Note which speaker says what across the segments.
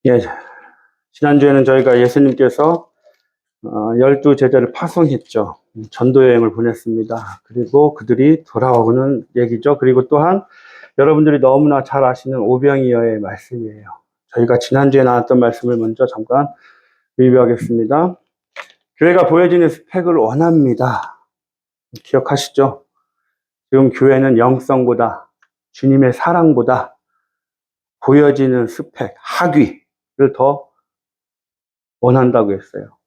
Speaker 1: 예, 지난주에는 저희가 예수님께서 12제자를 파송했죠. 전도여행을 보냈습니다. 그리고 그들이 돌아오는 얘기죠. 그리고 또한 여러분들이 너무나 잘 아시는 오병이어의 말씀이에요. 저희가 지난주에 나왔던 말씀을 먼저 잠깐 리뷰하겠습니다. 교회가 보여지는 스펙을 원합니다. 기억하시죠? 지금 교회는 영성보다, 주님의 사랑보다 보여지는 스펙, 학위를 더 원한다고 했어요.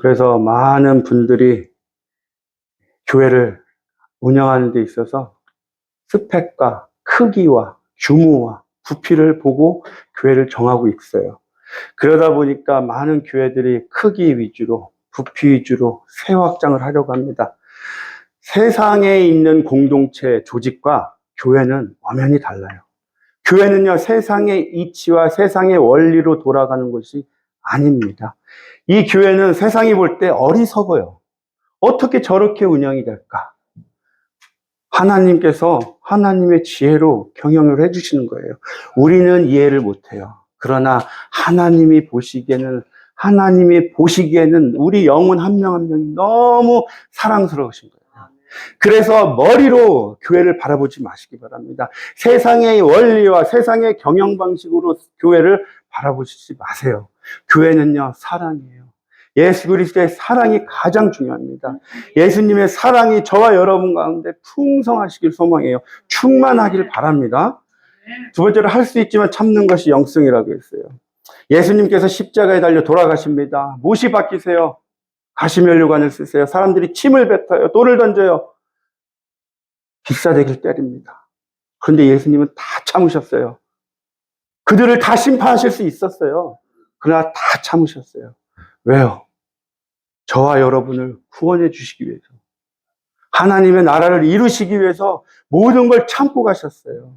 Speaker 1: 그래서 많은 분들이 교회를 운영하는 데 있어서 스펙과 크기와 규모와 부피를 보고 교회를 정하고 있어요. 그러다 보니까 많은 교회들이 크기 위주로, 부피 위주로 새 확장을 하려고 합니다. 세상에 있는 공동체 조직과 교회는 엄연히 달라요. 교회는요, 세상의 이치와 세상의 원리로 돌아가는 것이 아닙니다. 이 교회는 세상이 볼 때 어리석어요. 어떻게 저렇게 운영이 될까? 하나님께서 하나님의 지혜로 경영을 해주시는 거예요. 우리는 이해를 못해요. 그러나 하나님이 보시기에는 우리 영혼 한 명 한 명이 너무 사랑스러우신 거예요. 그래서 머리로 교회를 바라보지 마시기 바랍니다. 세상의 원리와 세상의 경영 방식으로 교회를 바라보시지 마세요. 교회는요, 사랑이에요. 예수 그리스도의 사랑이 가장 중요합니다. 예수님의 사랑이 저와 여러분 가운데 풍성하시길 소망해요. 충만하길 바랍니다. 두 번째로 할 수 있지만 참는 것이 영성이라고 했어요. 예수님께서 십자가에 달려 돌아가십니다. 못이 박히세요. 가시면류관을 쓰세요. 사람들이 침을 뱉어요. 돌을 던져요. 기싸대기를 때립니다. 그런데 예수님은 다 참으셨어요. 그들을 다 심판하실 수 있었어요. 그러나 다 참으셨어요. 왜요? 저와 여러분을 구원해 주시기 위해서, 하나님의 나라를 이루시기 위해서 모든 걸 참고 가셨어요.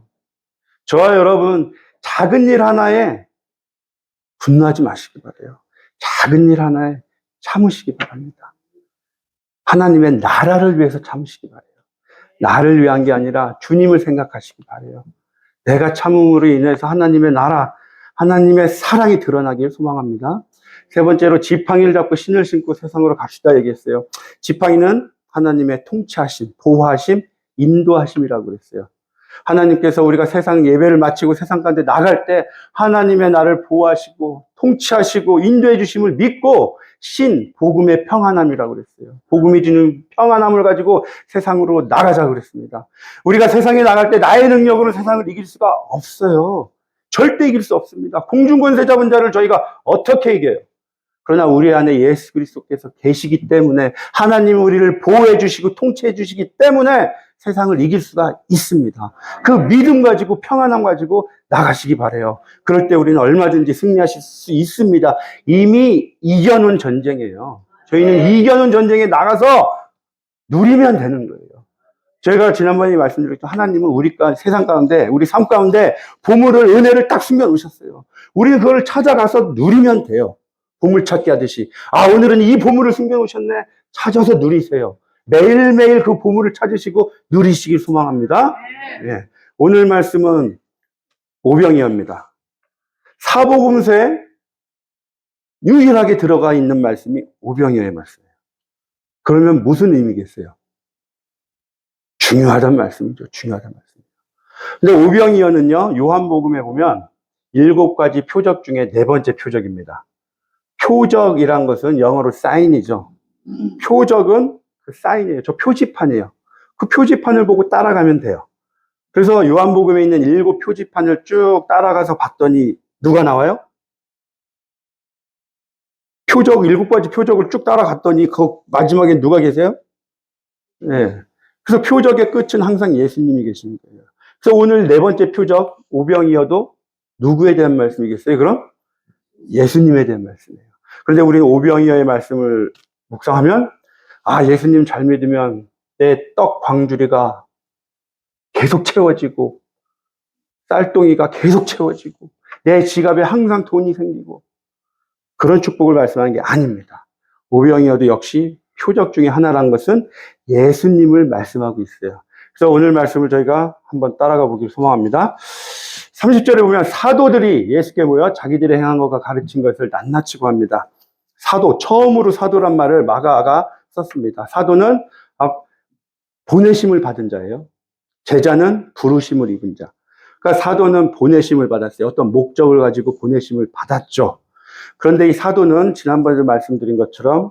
Speaker 1: 저와 여러분 작은 일 하나에 분노하지 마시기 바라요. 작은 일 하나에 참으시기 바랍니다. 하나님의 나라를 위해서 참으시기 바라요. 나를 위한 게 아니라 주님을 생각하시기 바라요. 내가 참음으로 인해서 하나님의 나라, 하나님의 사랑이 드러나길 소망합니다. 세 번째로 지팡이를 잡고 신을 신고 세상으로 갑시다 얘기했어요. 지팡이는 하나님의 통치하심, 보호하심, 인도하심이라고 그랬어요. 하나님께서 우리가 세상 예배를 마치고 세상 가운데 나갈 때 하나님의 나를 보호하시고 통치하시고 인도해 주심을 믿고 복음의 평안함이라고 그랬어요. 복음이 주는 평안함을 가지고 세상으로 나가자 그랬습니다. 우리가 세상에 나갈 때 나의 능력으로 세상을 이길 수가 없어요. 절대 이길 수 없습니다. 공중권세 잡은 자를 저희가 어떻게 이겨요? 그러나 우리 안에 예수 그리스도께서 계시기 때문에, 하나님이 우리를 보호해 주시고 통치해 주시기 때문에 세상을 이길 수가 있습니다. 그 믿음 가지고 평안함 가지고 나가시기 바라요. 그럴 때 우리는 얼마든지 승리하실 수 있습니다. 이미 이겨놓은 전쟁이에요. 저희는 이겨놓은 전쟁에 나가서 누리면 되는 거예요. 저희가 지난번에 말씀드렸죠. 하나님은 세상 가운데, 우리 삶 가운데 보물을, 은혜를 딱 숨겨 놓으셨어요. 우리는 그걸 찾아가서 누리면 돼요. 보물찾기 하듯이. 오늘은 이 보물을 숨겨 놓으셨네. 찾아서 누리세요. 매일매일 그 보물을 찾으시고 누리시길 소망합니다. 예. 오늘 말씀은 오병이어입니다. 사복음서에 유일하게 들어가 있는 말씀이 오병이어의 말씀이에요. 그러면 무슨 의미겠어요? 중요하단 말씀이죠. 중요하단 말씀이죠. 근데 오병이어는요, 요한복음에 보면 7가지 표적 중에 4번째 표적입니다. 표적이란 것은 영어로 사인이죠. 표적은 그 사인이에요. 저 표지판이에요. 그 표지판을 보고 따라가면 돼요. 그래서 요한복음에 있는 7 표지판을 쭉 따라가서 봤더니 누가 나와요? 7가지 표적을 쭉 따라갔더니 그 마지막에 누가 계세요? 네. 그래서 표적의 끝은 항상 예수님이 계시는 거예요. 그래서 오늘 4번째 표적 오병이어도 누구에 대한 말씀이겠어요? 그럼 예수님에 대한 말씀이에요. 그런데 우리는 오병이어의 말씀을 묵상하면, 예수님 잘 믿으면 내 떡 광주리가 계속 채워지고, 쌀동이가 계속 채워지고, 내 지갑에 항상 돈이 생기고, 그런 축복을 말씀하는 게 아닙니다. 오병이어도 역시 표적 중에 하나란 것은 예수님을 말씀하고 있어요. 그래서 오늘 말씀을 저희가 한번 따라가 보길 소망합니다. 30절에 보면 사도들이 예수께 모여 자기들이 행한 것과 가르친 것을 낱낱이 구합니다. 사도, 처음으로 사도란 말을 마가가 썼습니다. 사도는 보내심을 받은 자예요. 제자는 부르심을 입은 자. 그러니까 사도는 보내심을 받았어요. 어떤 목적을 가지고 보내심을 받았죠. 그런데 이 사도는 지난번에 말씀드린 것처럼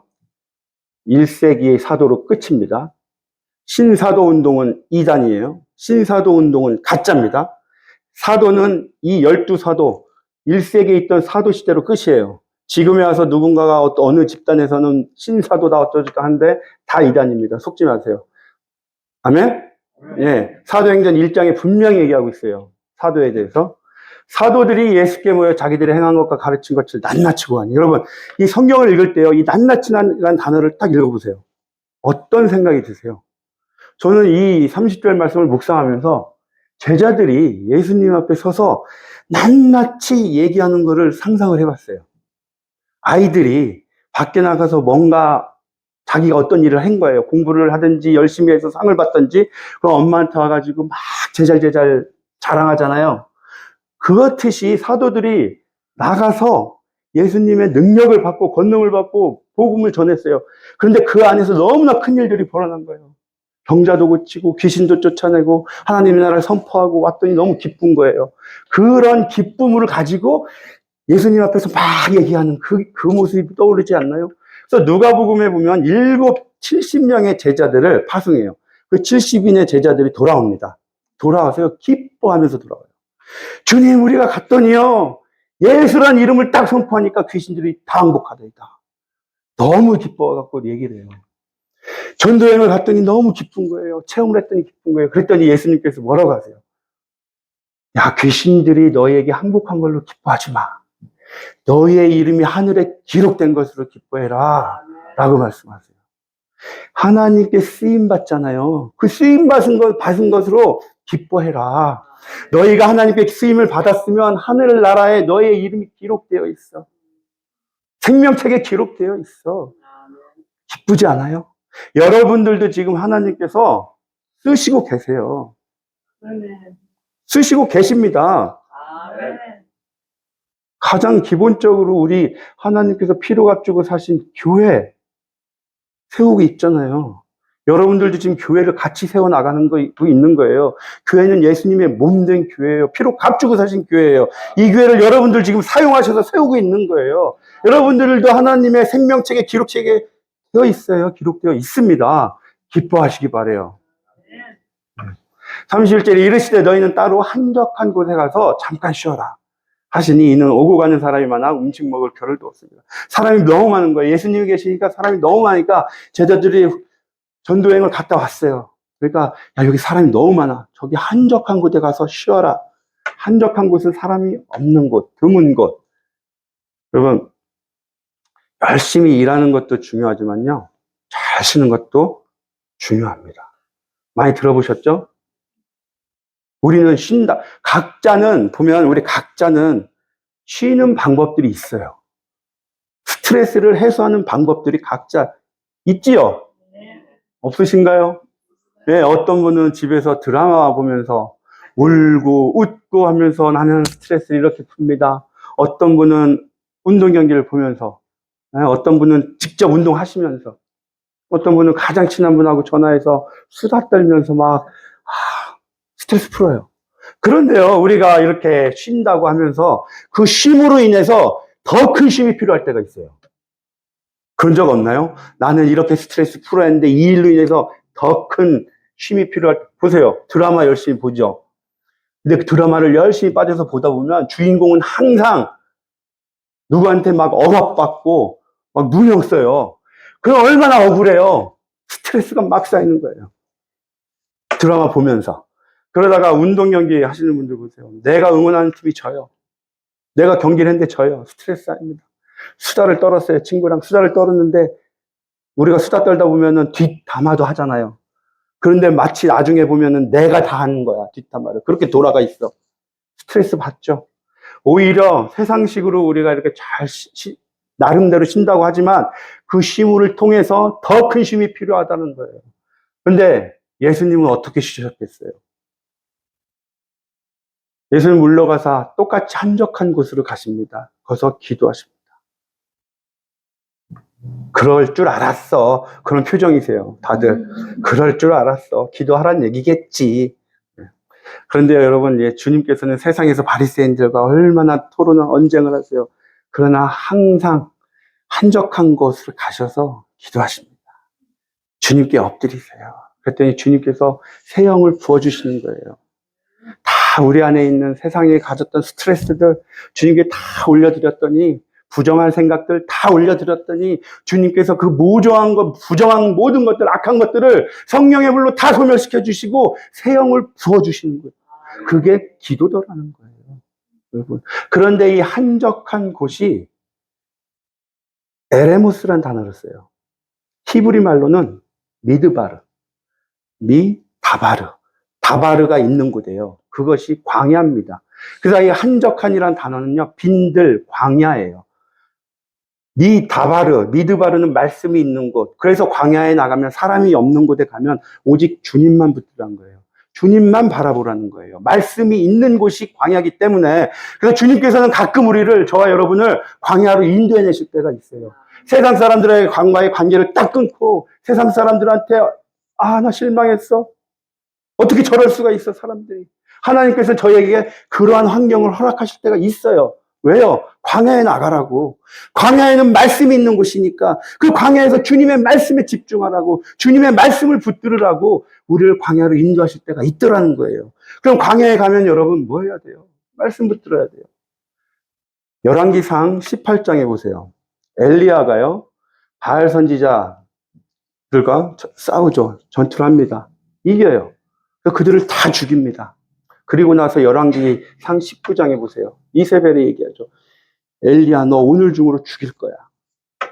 Speaker 1: 1세기의 사도로 끝입니다. 신사도 운동은 이단이에요. 신사도 운동은 가짜입니다. 사도는 이 12사도, 1세기에 있던 사도 시대로 끝이에요. 지금에 와서 누군가가 어느 집단에서는 신사도다 어쩌다 하는데 다 이단입니다. 속지 마세요. 아멘? 예. 사도행전 1장에 분명히 얘기하고 있어요. 사도에 대해서. 사도들이 예수께 모여 자기들이 행한 것과 가르친 것을 낱낱이 구하니. 여러분, 이 성경을 읽을 때요, 이 낱낱이라는 단어를 딱 읽어보세요. 어떤 생각이 드세요? 저는 이 30절 말씀을 묵상하면서 제자들이 예수님 앞에 서서 낱낱이 얘기하는 것을 상상을 해봤어요. 아이들이 밖에 나가서 뭔가 자기가 어떤 일을 한 거예요. 공부를 하든지 열심히 해서 상을 받든지 그럼 엄마한테 와가지고 막 제잘 자랑하잖아요. 그렇듯이 사도들이 나가서 예수님의 능력을 받고 권능을 받고 복음을 전했어요. 그런데 그 안에서 너무나 큰 일들이 벌어난 거예요. 병자도 고치고 귀신도 쫓아내고 하나님의 나라를 선포하고 왔더니 너무 기쁜 거예요. 그런 기쁨을 가지고 예수님 앞에서 막 얘기하는 그 모습이 떠오르지 않나요? 그래서 누가복음에 보면 70명의 제자들을 파송해요. 그 70인의 제자들이 돌아옵니다. 돌아와서 기뻐하면서 돌아와요. 주님, 우리가 갔더니요, 예수란 이름을 딱 선포하니까 귀신들이 다 항복하더이다. 너무 기뻐갖고 얘기를 해요. 전도여행을 갔더니 너무 기쁜 거예요. 체험을 했더니 기쁜 거예요. 그랬더니 예수님께서 뭐라고 하세요? 야, 귀신들이 너희에게 항복한 걸로 기뻐하지 마. 너희의 이름이 하늘에 기록된 것으로 기뻐해라. 라고 말씀하세요. 하나님께 쓰임 받잖아요. 그 쓰임 받은 것으로 기뻐해라. 너희가 하나님께 쓰임을 받았으면 하늘나라에 너희의 이름이 기록되어 있어. 생명책에 기록되어 있어. 기쁘지 않아요? 여러분들도 지금 하나님께서 쓰시고 계세요. 쓰시고 계십니다. 가장 기본적으로 우리 하나님께서 피로 값주고 사신 교회 세우고 있잖아요. 여러분들도 지금 교회를 같이 세워나가는 거 있는 거예요. 교회는 예수님의 몸된 교회예요. 피로 값주고 사신 교회예요. 이 교회를 여러분들 지금 사용하셔서 세우고 있는 거예요. 여러분들도 하나님의 생명책에 기록책에 되어 있어요. 기록되어 있습니다. 기뻐하시기 바라요. 31절에 이르시되 너희는 따로 한적한 곳에 가서 잠깐 쉬어라 하시니 이는 오고 가는 사람이 많아 음식 먹을 겨를도 없습니다. 사람이 너무 많은 거예요. 예수님이 계시니까 사람이 너무 많으니까 제자들이 전도여행을 갔다 왔어요. 그러니까 야, 여기 사람이 너무 많아. 저기 한적한 곳에 가서 쉬어라. 한적한 곳은 사람이 없는 곳, 드문 곳. 여러분, 열심히 일하는 것도 중요하지만요, 잘 쉬는 것도 중요합니다. 많이 들어보셨죠? 우리는 쉰다. 우리 각자는 쉬는 방법들이 있어요. 스트레스를 해소하는 방법들이 각자 있지요? 없으신가요? 네, 어떤 분은 집에서 드라마 보면서 울고 웃고 하면서 나는 스트레스를 이렇게 풉니다. 어떤 분은 운동 경기를 보면서, 어떤 분은 직접 운동하시면서, 어떤 분은 가장 친한 분하고 전화해서 수다 떨면서 막 스트레스 풀어요. 그런데요, 우리가 이렇게 쉰다고 하면서 그 쉼으로 인해서 더 큰 쉼이 필요할 때가 있어요. 그런 적 없나요? 나는 이렇게 스트레스 풀어야 했는데 이 일로 인해서 더 큰 쉼이 보세요. 드라마 열심히 보죠. 근데 그 드라마를 열심히 빠져서 보다 보면 주인공은 항상 누구한테 막 억압받고 막 누명 써요. 그럼 얼마나 억울해요. 스트레스가 막 쌓이는 거예요. 드라마 보면서. 그러다가 운동 경기 하시는 분들 보세요. 내가 응원하는 팀이 져요. 내가 경기를 했는데 져요. 스트레스 쌓입니다. 수다를 떨었어요. 친구랑 수다를 떨었는데 우리가 수다 떨다 보면은 뒷담화도 하잖아요. 그런데 마치 나중에 보면은 내가 다 하는 거야. 뒷담화를. 그렇게 돌아가 있어. 스트레스 받죠. 오히려 세상식으로 우리가 이렇게 잘 나름대로 쉰다고 하지만 그 쉼을 통해서 더 큰 쉼이 필요하다는 거예요. 그런데 예수님은 어떻게 쉬셨겠어요? 예수는 물러가사 똑같이 한적한 곳으로 가십니다. 거기서 기도하십니다. 그럴 줄 알았어. 그런 표정이세요. 다들. 그럴 줄 알았어. 기도하란 얘기겠지. 그런데 여러분, 주님께서는 세상에서 바리새인들과 얼마나 토론을 언쟁을 하세요. 그러나 항상 한적한 곳으로 가셔서 기도하십니다. 주님께 엎드리세요. 그랬더니 주님께서 새 영을 부어주시는 거예요. 다 우리 안에 있는 세상에 가졌던 스트레스들 주님께 다 올려드렸더니, 부정한 생각들 다 올려드렸더니 주님께서 그 무정한 것, 부정한 모든 것들, 악한 것들을 성령의 불로 다 소멸시켜 주시고 새 영을 부어주시는 거예요. 그게 기도더라는 거예요, 여러분. 그런데 이 한적한 곳이 에레무스란 단어를 써요. 히브리 말로는 미드바르, 미다바르, 다바르가 있는 곳이에요. 그것이 광야입니다. 그래서 이 한적한이라는 단어는요, 빈들, 광야예요. 미드바르는 말씀이 있는 곳. 그래서 광야에 나가면, 사람이 없는 곳에 가면 오직 주님만 붙들라는 거예요. 주님만 바라보라는 거예요. 말씀이 있는 곳이 광야이기 때문에. 그래서 주님께서는 가끔 우리를, 저와 여러분을 광야로 인도해내실 때가 있어요. 세상 사람들의 과의 관계를 딱 끊고 세상 사람들한테, 나 실망했어. 어떻게 저럴 수가 있어, 사람들이. 하나님께서 저에게 그러한 환경을 허락하실 때가 있어요. 왜요? 광야에 나가라고. 광야에는 말씀이 있는 곳이니까 그 광야에서 주님의 말씀에 집중하라고, 주님의 말씀을 붙들으라고 우리를 광야로 인도하실 때가 있더라는 거예요. 그럼 광야에 가면 여러분 뭐 해야 돼요? 말씀 붙들어야 돼요. 열왕기상 18장에 보세요. 엘리야가요, 바알 선지자들과 싸우죠. 전투를 합니다. 이겨요. 그들을 다 죽입니다. 그리고 나서 열왕기상 19장에 보세요. 이세벨이 얘기하죠. 엘리야, 너 오늘 중으로 죽일 거야.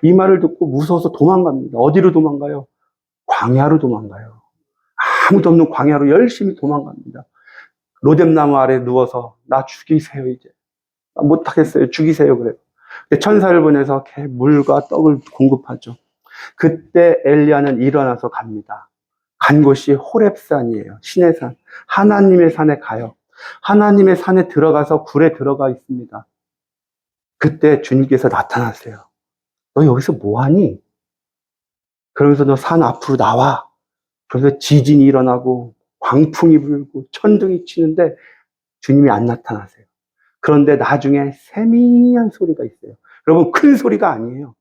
Speaker 1: 이 말을 듣고 무서워서 도망갑니다. 어디로 도망가요? 광야로 도망가요. 아무도 없는 광야로 열심히 도망갑니다. 로뎀나무 아래 누워서 나 죽이세요, 이제. 못하겠어요. 죽이세요. 그래요. 천사를 보내서 물과 떡을 공급하죠. 그때 엘리야는 일어나서 갑니다. 간 곳이 호렙산이에요. 신의 산. 하나님의 산에 가요. 하나님의 산에 들어가서 굴에 들어가 있습니다. 그때 주님께서 나타나세요. 너 여기서 뭐하니? 그러면서 너 산 앞으로 나와. 그래서 지진이 일어나고 광풍이 불고 천둥이 치는데 주님이 안 나타나세요. 그런데 나중에 세미한 소리가 있어요. 여러분, 큰 소리가 아니에요.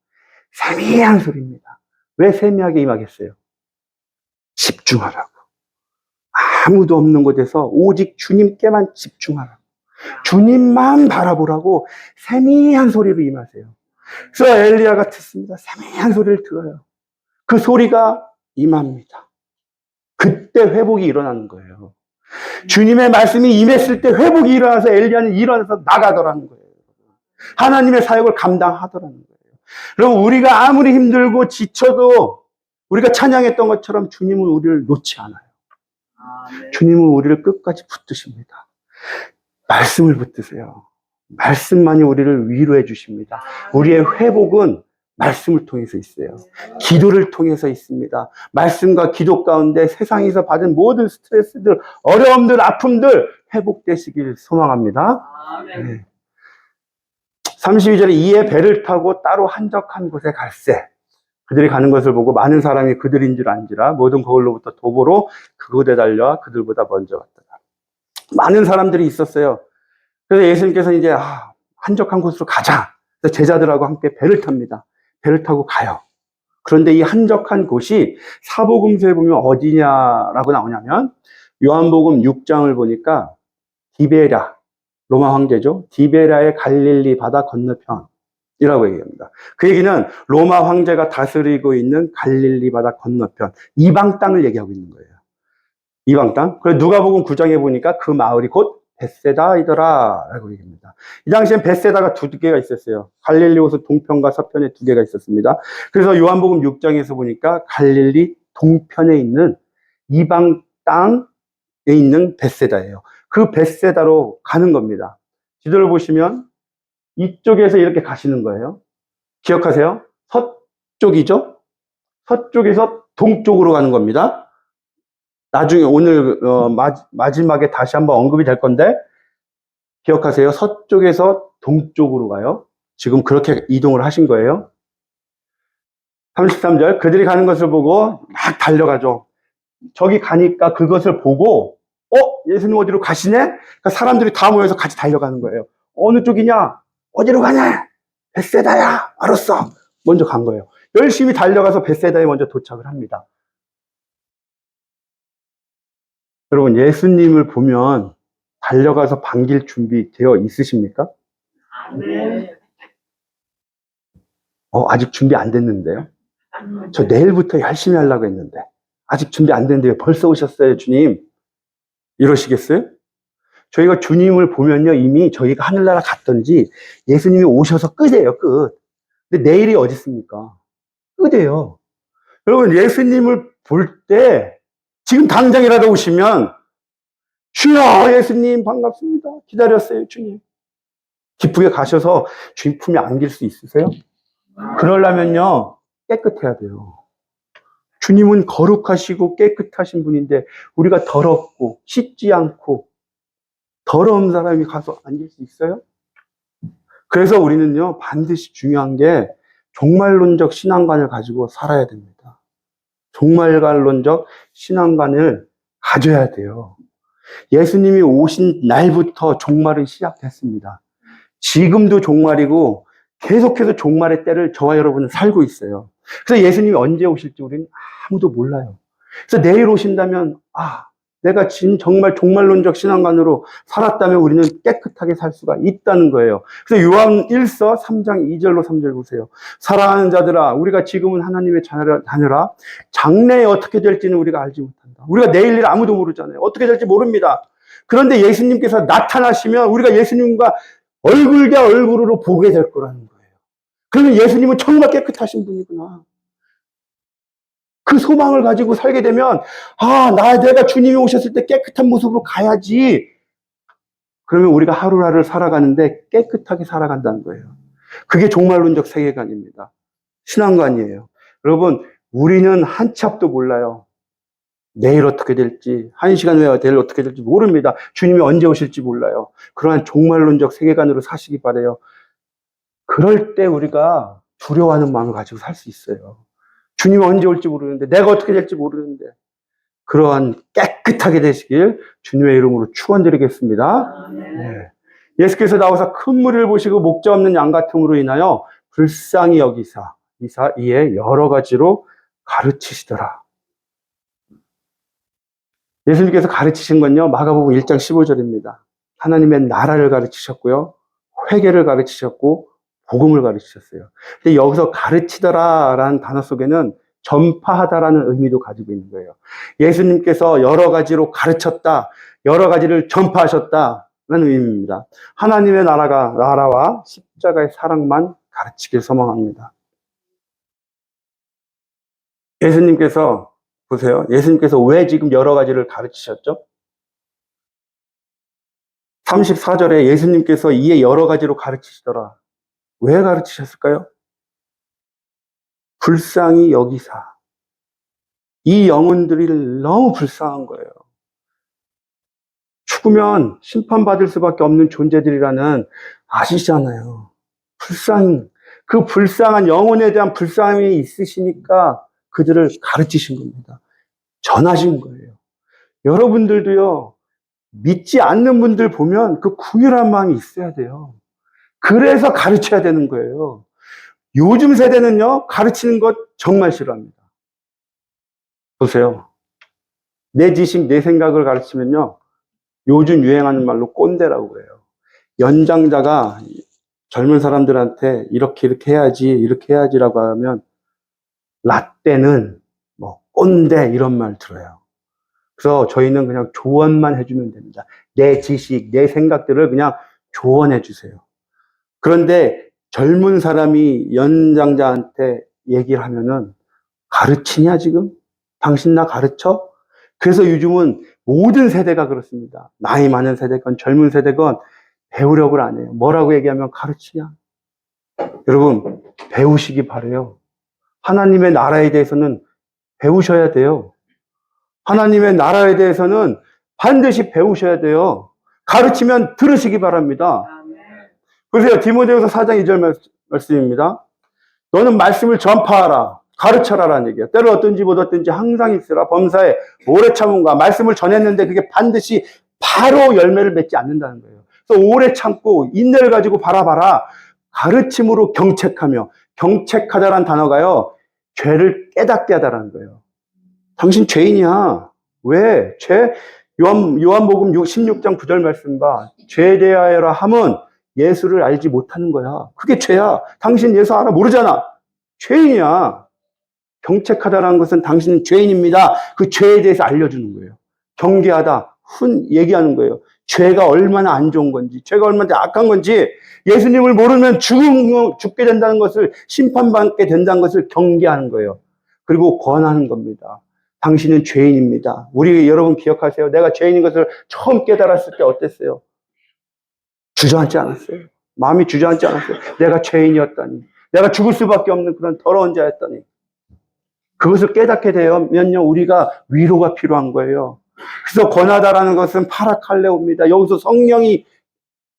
Speaker 1: 세미한 소리입니다. 왜 세미하게 임하겠어요? 집중하라고. 아무도 없는 곳에서 오직 주님께만 집중하라고. 주님만 바라보라고 세미한 소리로 임하세요. 그래서 엘리야가 듣습니다. 세미한 소리를 들어요. 그 소리가 임합니다. 그때 회복이 일어나는 거예요. 주님의 말씀이 임했을 때 회복이 일어나서 엘리야는 일어나서 나가더라는 거예요. 하나님의 사역을 감당하더라는 거예요. 여러분, 우리가 아무리 힘들고 지쳐도 우리가 찬양했던 것처럼 주님은 우리를 놓지 않아요. 주님은 우리를 끝까지 붙드십니다. 말씀을 붙드세요. 말씀만이 우리를 위로해 주십니다. 우리의 회복은 말씀을 통해서 있어요. 기도를 통해서 있습니다. 말씀과 기도 가운데 세상에서 받은 모든 스트레스들, 어려움들, 아픔들 회복되시길 소망합니다. 네. 32절에 이에 배를 타고 따로 한적한 곳에 갈새. 그들이 가는 것을 보고 많은 사람이 그들인 줄 안지라 모든 거울로부터 도보로 그곳에 달려와 그들보다 먼저 갔더라. 많은 사람들이 있었어요. 그래서 예수님께서는 이제 한적한 곳으로 가자. 그래서 제자들하고 함께 배를 탑니다. 배를 타고 가요. 그런데 이 한적한 곳이 사복음서에 보면 어디냐라고 나오냐면 요한복음 6장을 보니까 디베랴, 로마 황제죠. 디베랴의 갈릴리 바다 건너편이라고 얘기합니다. 그 얘기는 로마 황제가 다스리고 있는 갈릴리 바다 건너편, 이방 땅을 얘기하고 있는 거예요. 이방 땅. 그래서 누가복음 9장에 보니까 그 마을이 곧 벳세다이더라 라고 얘기합니다. 이 당시엔 벳세다가 두 개가 있었어요. 갈릴리 호수 동편과 서편에 두 개가 있었습니다. 그래서 요한복음 6장에서 보니까 갈릴리 동편에 있는 이방 땅에 있는 벳세다예요. 그 벳세다로 가는 겁니다. 지도를 보시면 이쪽에서 이렇게 가시는 거예요. 기억하세요? 서쪽이죠? 서쪽에서 동쪽으로 가는 겁니다. 나중에 오늘 마지막에 다시 한번 언급이 될 건데 기억하세요. 서쪽에서 동쪽으로 가요. 지금 그렇게 이동을 하신 거예요. 33절, 그들이 가는 것을 보고 막 달려가죠. 저기 가니까 그것을 보고, 예수님 어디로 가시네? 그러니까 사람들이 다 모여서 같이 달려가는 거예요. 어느 쪽이냐? 어디로 가냐? 벳세다야. 알았어. 먼저 간 거예요. 열심히 달려가서 벳세다에 먼저 도착을 합니다. 여러분, 예수님을 보면 달려가서 반길 준비 되어 있으십니까?
Speaker 2: 네.
Speaker 1: 아직 준비 안 됐는데요. 저 내일부터 열심히 하려고 했는데 아직 준비 안 됐는데 벌써 오셨어요, 주님? 이러시겠어요? 저희가 주님을 보면요, 이미 저희가 하늘나라 갔던지 예수님이 오셔서 끝이에요, 끝. 근데 내일이 어디 있습니까? 끝이에요. 여러분, 예수님을 볼 때 지금 당장이라도 오시면 주여, 예수님 반갑습니다. 기다렸어요, 주님. 기쁘게 가셔서 주님 품에 안길 수 있으세요? 그러려면요, 깨끗해야 돼요. 주님은 거룩하시고 깨끗하신 분인데 우리가 더럽고 씻지 않고 더러운 사람이 가서 앉을 수 있어요? 그래서 우리는요, 반드시 중요한 게 종말론적 신앙관을 가지고 살아야 됩니다. 종말론적 신앙관을 가져야 돼요. 예수님이 오신 날부터 종말은 시작됐습니다. 지금도 종말이고 계속해서 종말의 때를 저와 여러분은 살고 있어요. 그래서 예수님이 언제 오실지 우리는 아무도 몰라요. 그래서 내일 오신다면, 내가 정말 종말론적 신앙관으로 살았다면 우리는 깨끗하게 살 수가 있다는 거예요. 그래서 요한 1서 3장 2절로 3절 보세요. 사랑하는 자들아, 우리가 지금은 하나님의 자녀라. 장래에 어떻게 될지는 우리가 알지 못한다. 우리가 내일 일 아무도 모르잖아요. 어떻게 될지 모릅니다. 그런데 예수님께서 나타나시면 우리가 예수님과 얼굴 대 얼굴로 보게 될 거라는 거예요. 그러면 예수님은 정말 깨끗하신 분이구나. 그 소망을 가지고 살게 되면, 내가 주님이 오셨을 때 깨끗한 모습으로 가야지. 그러면 우리가 하루하루를 살아가는데 깨끗하게 살아간다는 거예요. 그게 종말론적 세계관입니다. 신앙관이에요. 여러분, 우리는 한 치 앞도 몰라요. 내일 어떻게 될지, 한 시간 후에 내일 어떻게 될지 모릅니다. 주님이 언제 오실지 몰라요. 그러한 종말론적 세계관으로 사시기 바라요. 그럴 때 우리가 두려워하는 마음을 가지고 살 수 있어요. 주님이 언제 올지 모르는데, 내가 어떻게 될지 모르는데, 그러한 깨끗하게 되시길 주님의 이름으로 축원드리겠습니다. 네. 예수께서 나와서 큰 무리를 보시고 목자 없는 양 같음으로 인하여 불쌍히 여기사 이에 여러 가지로 가르치시더라. 예수님께서 가르치신 건요, 마가복음 1장 15절입니다. 하나님의 나라를 가르치셨고요, 회개를 가르치셨고 복음을 가르치셨어요. 근데 여기서 가르치더라라는 단어 속에는 전파하다라는 의미도 가지고 있는 거예요. 예수님께서 여러 가지로 가르쳤다, 여러 가지를 전파하셨다는 의미입니다. 하나님의 나라와 십자가의 사랑만 가르치길 소망합니다. 예수님께서 보세요. 예수님께서 왜 지금 여러 가지를 가르치셨죠? 34절에 예수님께서 이에 여러 가지로 가르치시더라. 왜 가르치셨을까요? 불쌍히 여기사. 이 영혼들이 너무 불쌍한 거예요. 죽으면 심판받을 수밖에 없는 존재들이라는 아시잖아요. 그 불쌍한 영혼에 대한 불쌍함이 있으시니까 그들을 가르치신 겁니다. 전하신 거예요. 여러분들도요, 믿지 않는 분들 보면 그 궁휼한 마음이 있어야 돼요. 그래서 가르쳐야 되는 거예요. 요즘 세대는요, 가르치는 것 정말 싫어합니다. 보세요. 내 지식, 내 생각을 가르치면요, 요즘 유행하는 말로 꼰대라고 그래요. 연장자가 젊은 사람들한테 이렇게 이렇게 해야지라고 하면, 라떼는 꼰대 이런 말 들어요. 그래서 저희는 그냥 조언만 해주면 됩니다. 내 지식, 내 생각들을 그냥 조언해 주세요. 그런데 젊은 사람이 연장자한테 얘기를 하면은, 가르치냐 지금? 당신 나 가르쳐? 그래서 요즘은 모든 세대가 그렇습니다. 나이 많은 세대건 젊은 세대건 배우려고 안 해요. 뭐라고 얘기하면 가르치냐? 여러분, 배우시기 바래요. 하나님의 나라에 대해서는 배우셔야 돼요. 하나님의 나라에 대해서는 반드시 배우셔야 돼요. 가르치면 들으시기 바랍니다. 보세요. 디모데후서 4장 2절 말씀입니다. 너는 말씀을 전파하라. 가르쳐라라는 얘기예요. 때로 어떤지 못 어떤지 항상 있으라. 범사에 오래 참음과 말씀을 전했는데 그게 반드시 바로 열매를 맺지 않는다는 거예요. 그래서 오래 참고 인내를 가지고 바라봐라. 가르침으로 경책하며, 경책하다라는 단어가요, 죄를 깨닫게 하다라는 거예요. 당신 죄인이야. 왜? 요한복음 16장 9절 말씀 봐. 죄에 대하여라 함은 예수를 알지 못하는 거야. 그게 죄야. 당신 예수 알아? 모르잖아. 죄인이야. 경책하다라는 것은 당신은 죄인입니다. 그 죄에 대해서 알려주는 거예요. 경계하다, 얘기하는 거예요. 죄가 얼마나 안 좋은 건지, 죄가 얼마나 악한 건지, 예수님을 모르면 죽게 된다는 것을, 심판받게 된다는 것을 경계하는 거예요. 그리고 권하는 겁니다. 당신은 죄인입니다. 여러분 기억하세요. 내가 죄인인 것을 처음 깨달았을 때 어땠어요? 주저앉지 않았어요. 마음이 주저앉지 않았어요. 내가 죄인이었다니. 내가 죽을 수밖에 없는 그런 더러운 자였다니. 그것을 깨닫게 되면요, 우리가 위로가 필요한 거예요. 그래서 권하다라는 것은 파라칼레오입니다. 여기서 성령이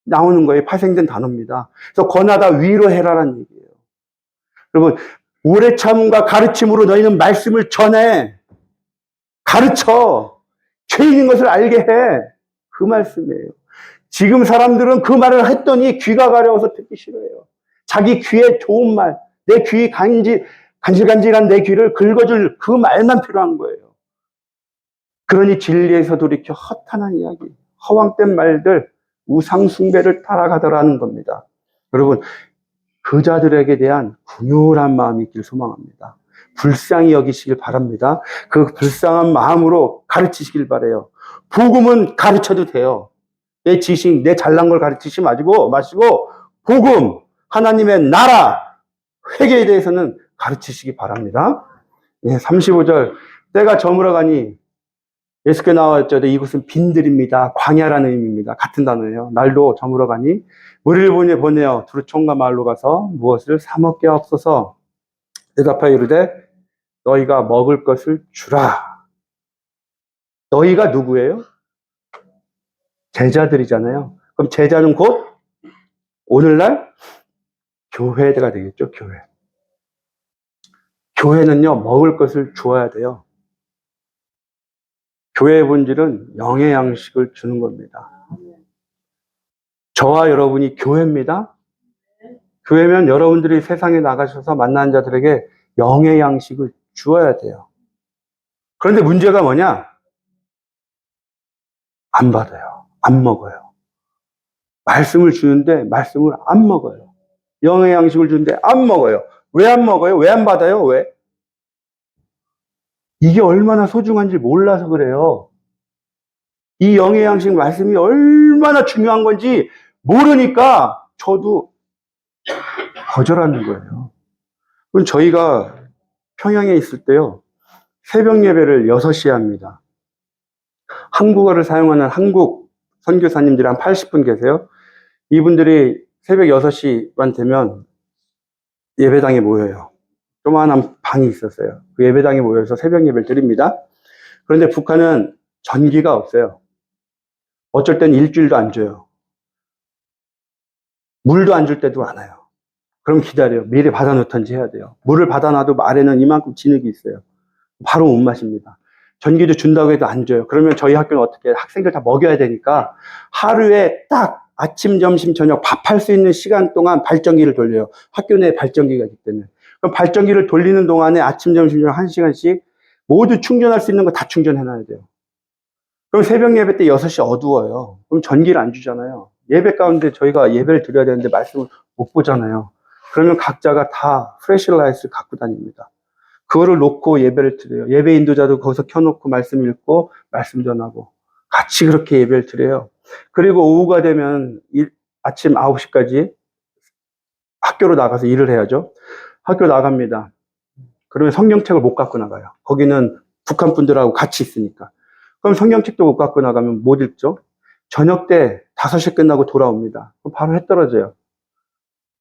Speaker 1: 나오는 거예요. 파생된 단어입니다. 그래서 권하다, 위로해라라는 얘기예요. 여러분, 오래 참음과 가르침으로 너희는 말씀을 전해. 가르쳐. 죄인인 것을 알게 해. 그 말씀이에요. 지금 사람들은 그 말을 했더니 귀가 가려워서 듣기 싫어요. 자기 귀에 좋은 말, 내 귀 간질간질한 내 귀를 긁어줄 그 말만 필요한 거예요. 그러니 진리에서 돌이켜 허탄한 이야기, 허황된 말들, 우상숭배를 따라가더라는 겁니다. 여러분, 그 자들에게 대한 긍휼한 마음이 있길 소망합니다. 불쌍히 여기시길 바랍니다. 그 불쌍한 마음으로 가르치시길 바라요. 복음은 가르쳐도 돼요. 내 지식, 내 잘난 걸 가르치지 마시고, 복음, 하나님의 나라, 회개에 대해서는 가르치시기 바랍니다. 35절. 때가 저물어가니 예수께 나왔죠. 이곳은 빈들입니다. 광야라는 의미입니다. 같은 단어예요. 날도 저물어가니 무리를 보내어 두루 총과 마을로 가서 무엇을 사 먹게 하옵소서. 대답하여 이르되 너희가 먹을 것을 주라. 너희가 누구예요? 제자들이잖아요. 그럼 제자는 곧 오늘날 교회가 되겠죠. 교회는요, 먹을 것을 주어야 돼요. 교회의 본질은 영의 양식을 주는 겁니다. 저와 여러분이 교회입니다. 교회면 여러분들이 세상에 나가셔서 만나는 자들에게 영의 양식을 주어야 돼요. 그런데 문제가 뭐냐? 안 받아요. 안 먹어요. 말씀을 주는데 말씀을 안 먹어요. 영의 양식을 주는데 안 먹어요. 왜 안 먹어요? 왜 안 받아요? 왜? 이게 얼마나 소중한지 몰라서 그래요. 이 영의 양식 말씀이 얼마나 중요한 건지 모르니까 저도 거절하는 거예요. 그럼 저희가 평양에 있을 때요, 새벽 예배를 6시에 합니다. 한국어를 사용하는 한국 선교사님들이 한 80분 계세요. 이분들이 새벽 6시만 되면 예배당에 모여요. 조그마한 방이 있었어요. 그 예배당에 모여서 새벽 예배를 드립니다. 그런데 북한은 전기가 없어요. 어쩔 땐 일주일도 안 줘요. 물도 안 줄 때도 많아요. 그럼 기다려요. 미리 받아놓던지 해야 돼요. 물을 받아놔도 아래는 이만큼 진흙이 있어요. 바로 못 마십니다. 전기도 준다고 해도 안 줘요. 그러면 저희 학교는 어떻게 해요? 학생들 다 먹여야 되니까 하루에 딱 아침, 점심, 저녁 밥할 수 있는 시간 동안 발전기를 돌려요. 학교 내에 발전기가 있기 때문에. 그럼 발전기를 돌리는 동안에 아침, 점심, 저녁 1시간씩 모두 충전할 수 있는 거 다 충전해놔야 돼요. 그럼 새벽 예배 때 6시 어두워요. 그럼 전기를 안 주잖아요. 예배 가운데 저희가 예배를 드려야 되는데 말씀을 못 보잖아요. 그러면 각자가 다 플래시라이트를 갖고 다닙니다. 그거를 놓고 예배를 드려요. 예배 인도자도 거기서 켜놓고 말씀 읽고 말씀 전하고 같이 그렇게 예배를 드려요. 그리고 오후가 되면 아침 9시까지 학교로 나가서 일을 해야죠. 학교 나갑니다. 그러면 성경책을 못 갖고 나가요. 거기는 북한 분들하고 같이 있으니까. 그럼 성경책도 못 갖고 나가면 못 읽죠. 저녁 때 5시 끝나고 돌아옵니다. 그럼 바로 해 떨어져요.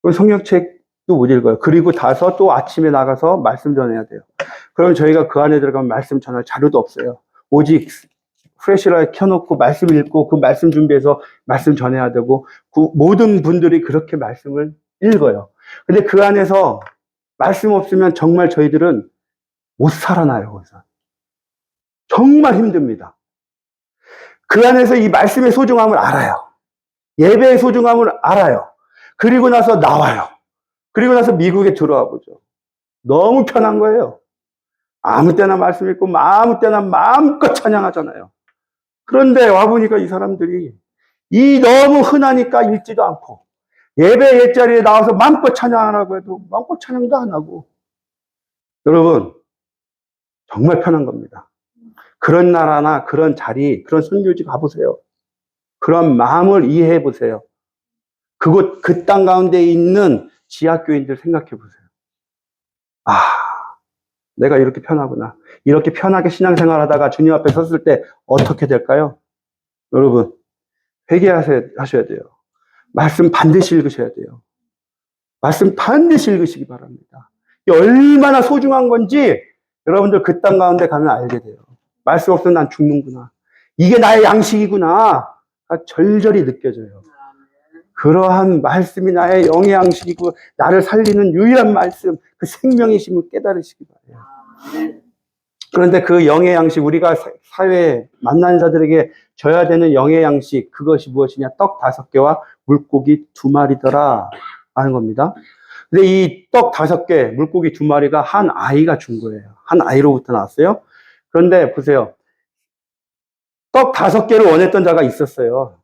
Speaker 1: 그럼 성경책도 못 읽어요. 그리고 또 아침에 나가서 말씀 전해야 돼요. 그럼 저희가 그 안에 들어가면 말씀 전할 자료도 없어요. 오직 프레시라이트 켜놓고 말씀 읽고 그 말씀 준비해서 말씀 전해야 되고 그 모든 분들이 그렇게 말씀을 읽어요. 근데 그 안에서 말씀 없으면 정말 저희들은 못 살아나요. 거기서. 정말 힘듭니다. 그 안에서 이 말씀의 소중함을 알아요. 예배의 소중함을 알아요. 그리고 나서 나와요. 그리고 나서 미국에 들어와 보죠. 너무 편한 거예요. 아무 때나 말씀 읽고 아무 때나 마음껏 찬양하잖아요. 그런데 와보니까 이 사람들이 이 너무 흔하니까 읽지도 않고 예배 옛자리에 나와서 마음껏 찬양하라고 해도 마음껏 찬양도 안 하고. 여러분 정말 편한 겁니다. 그런 나라나 그런 자리, 그런 선교지 가보세요. 그런 마음을 이해해 보세요. 그곳, 그 땅 가운데 있는 지하교인들 생각해 보세요. 아, 내가 이렇게 편하구나. 이렇게 편하게 신앙생활 하다가 주님 앞에 섰을 때 어떻게 될까요? 여러분, 회개하셔야 돼요. 말씀 반드시 읽으셔야 돼요. 말씀 반드시 읽으시기 바랍니다. 이게 얼마나 소중한 건지 여러분들 그 땅 가운데 가면 알게 돼요. 말씀 없으면 난 죽는구나. 이게 나의 양식이구나. 절절히 느껴져요. 그러한 말씀이 나의 영의 양식이고 나를 살리는 유일한 말씀, 그 생명이심을 깨달으시기 바라요. 그런데 그 영의 양식, 우리가 사회에 만나는 자들에게 줘야 되는 영의 양식, 그것이 무엇이냐? 떡 5개와 물고기 2마리더라 하는 겁니다. 근데 이 떡 5개, 물고기 2마리가 한 아이가 준 거예요. 한 아이로부터 나왔어요. 그런데 보세요. 떡 5개를 원했던 자가 있었어요.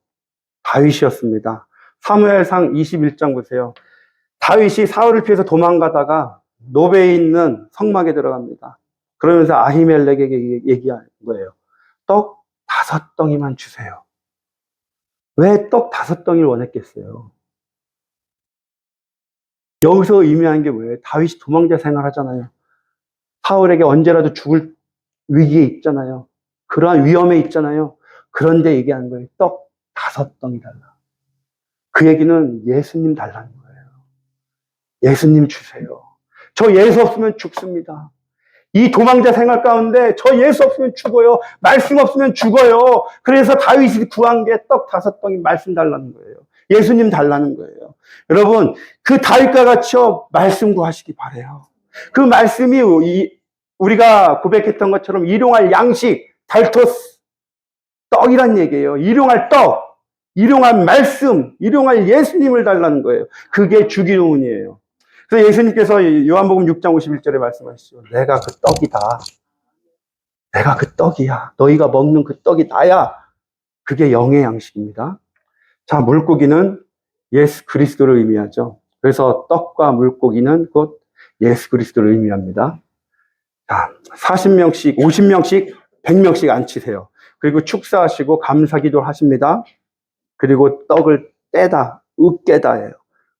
Speaker 1: 다윗이었습니다. 사무엘상 21장 보세요. 다윗이 사울을 피해서 도망가다가 노베에 있는 성막에 들어갑니다. 그러면서 아히멜렉에게 얘기한 거예요. 떡 5덩이만 주세요. 왜 떡 5덩이를 원했겠어요? 여기서 의미하는 게 뭐예요? 다윗이 도망자 생활하잖아요. 사울에게 언제라도 죽을 위기에 있잖아요. 그러한 위험에 있잖아요. 그런데 얘기하는 거예요. 떡 5덩이 달라. 그 얘기는 예수님 달라는 거예요. 예수님 주세요. 저 예수 없으면 죽습니다. 이 도망자 생활 가운데 저 예수 없으면 죽어요. 말씀 없으면 죽어요. 그래서 다윗이 구한 게 떡 5덩이 말씀 달라는 거예요. 예수님 달라는 거예요. 여러분, 그 다윗과 같이요 말씀 구하시기 바라요. 그 말씀이 우리가 고백했던 것처럼 일용할 양식, 달토스, 떡이란 얘기예요. 일용할 떡, 일용할 말씀, 일용할 예수님을 달라는 거예요. 그게 주기도문이에요. 그래서 예수님께서 요한복음 6장 51절에 말씀하시죠. 내가 그 떡이다. 내가 그 떡이야. 너희가 먹는 그 떡이 나야. 그게 영의 양식입니다. 자, 물고기는 예수 그리스도를 의미하죠. 그래서 떡과 물고기는 곧 예수 그리스도를 의미합니다. 자, 40명씩, 50명씩, 100명씩 앉히세요. 그리고 축사하시고 감사기도 하십니다. 그리고 떡을 떼다, 으깨다예요.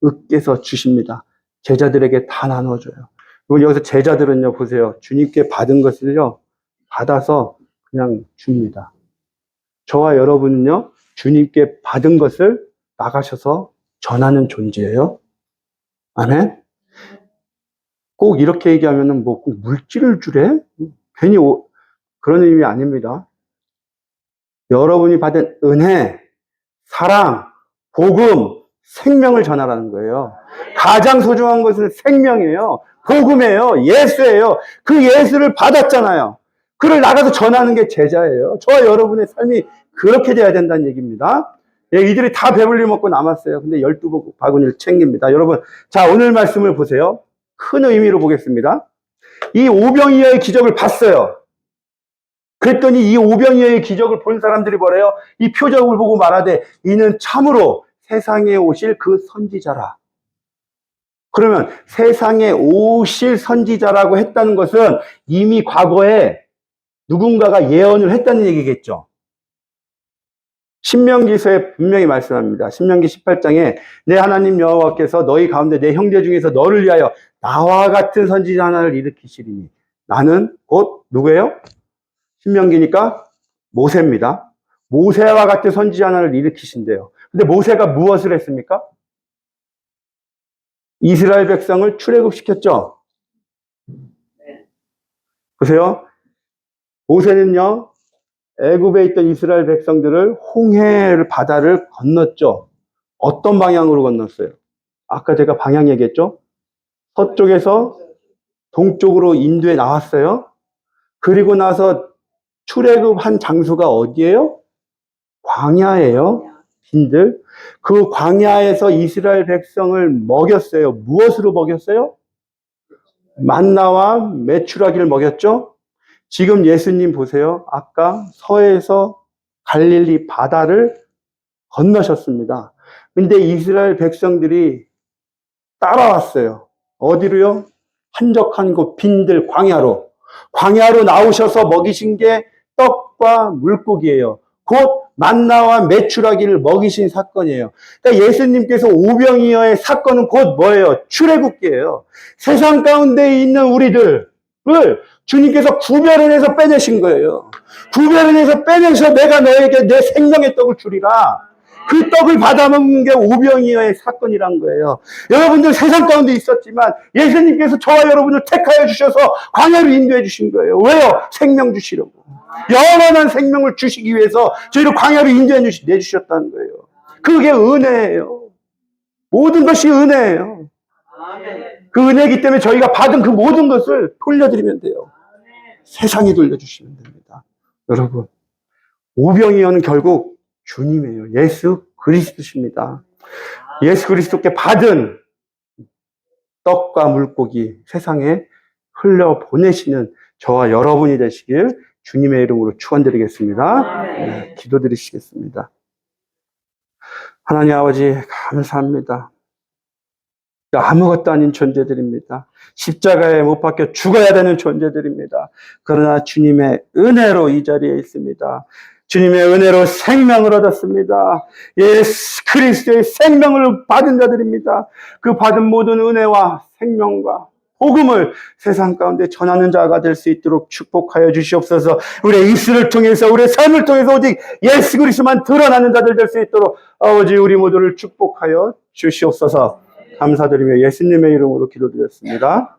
Speaker 1: 으깨서 주십니다. 제자들에게 다 나눠줘요. 그리고 여기서 제자들은요, 보세요. 주님께 받은 것을요, 받아서 그냥 줍니다. 저와 여러분은요, 주님께 받은 것을 나가셔서 전하는 존재예요. 아멘? 꼭 이렇게 얘기하면은 뭐 꼭 물질을 주래? 괜히 그런 의미 아닙니다. 여러분이 받은 은혜, 사랑, 복음, 생명을 전하라는 거예요. 가장 소중한 것은 생명이에요. 복음이에요. 예수예요. 그 예수를 받았잖아요. 그를 나가서 전하는 게 제자예요. 저와 여러분의 삶이 그렇게 돼야 된다는 얘기입니다. 예, 이들이 다 배불리 먹고 남았어요. 근데 12바구니를 챙깁니다. 여러분, 자, 오늘 말씀을 보세요. 큰 의미로 보겠습니다. 이 오병이어의 기적을 봤어요. 그랬더니 이 오병이어의 기적을 본 사람들이 뭐래요? 이 표적을 보고 말하되 이는 참으로 세상에 오실 그 선지자라. 그러면 세상에 오실 선지자라고 했다는 것은 이미 과거에 누군가가 예언을 했다는 얘기겠죠. 신명기서에 분명히 말씀합니다. 신명기 18장에 내 하나님 여호와께서 너희 가운데 내 형제 중에서 너를 위하여 나와 같은 선지자 하나를 일으키시리니 나는 곧 누구예요? 신명기니까 모세입니다. 모세와 같은 선지자 하나를 일으키신대요. 근데 모세가 무엇을 했습니까? 이스라엘 백성을 출애굽시켰죠. 보세요. 모세는요, 애굽에 있던 이스라엘 백성들을 홍해 바다를 건넜죠. 어떤 방향으로 건넜어요? 아까 제가 방향 얘기했죠? 서쪽에서 동쪽으로 인도에 나왔어요. 그리고 나서 출애굽한 장소가 어디예요? 광야예요. 빈들. 그 광야에서 이스라엘 백성을 먹였어요. 무엇으로 먹였어요? 만나와 메추라기를 먹였죠. 지금 예수님 보세요. 아까 서에서 갈릴리 바다를 건너셨습니다. 근데 이스라엘 백성들이 따라왔어요. 어디로요? 한적한 곳 빈들 광야로. 광야로 나오셔서 먹이신 게 떡과 물고기예요. 곧 만나와 메추라기를 먹이신 사건이에요. 그러니까 예수님께서 오병이어의 사건은 곧 뭐예요? 출애굽기예요. 세상 가운데 있는 우리들을 주님께서 구별을 해서 빼내신 거예요. 구별을 해서 빼내서 내가 너에게 내 생명의 떡을 주리라. 그 떡을 받아먹는 게 오병이어의 사건이란 거예요. 여러분들 세상 가운데 있었지만 예수님께서 저와 여러분을 택하여 주셔서 광야로 인도해 주신 거예요. 왜요? 생명 주시려고. 영원한 생명을 주시기 위해서 저희를 광야로 인도해 내주셨다는 거예요. 그게 은혜예요. 모든 것이 은혜예요. 그 은혜이기 때문에 저희가 받은 그 모든 것을 돌려드리면 돼요. 세상에 돌려주시면 됩니다. 여러분, 오병이어는 결국 주님이에요. 예수 그리스도십니다. 예수 그리스도께 받은 떡과 물고기 세상에 흘려보내시는 저와 여러분이 되시길 주님의 이름으로 축원드리겠습니다. 네, 기도드리시겠습니다. 하나님 아버지 감사합니다. 아무것도 아닌 존재들입니다. 십자가에 못 박혀 죽어야 되는 존재들입니다. 그러나 주님의 은혜로 이 자리에 있습니다. 주님의 은혜로 생명을 얻었습니다. 예수 그리스도의 생명을 받은 자들입니다. 그 받은 모든 은혜와 생명과 복음을 세상 가운데 전하는 자가 될 수 있도록 축복하여 주시옵소서. 우리의 입술을 통해서 우리의 삶을 통해서 오직 예수 그리스도만 드러나는 자들 될 수 있도록 아버지 우리 모두를 축복하여 주시옵소서. 감사드리며 예수님의 이름으로 기도드렸습니다.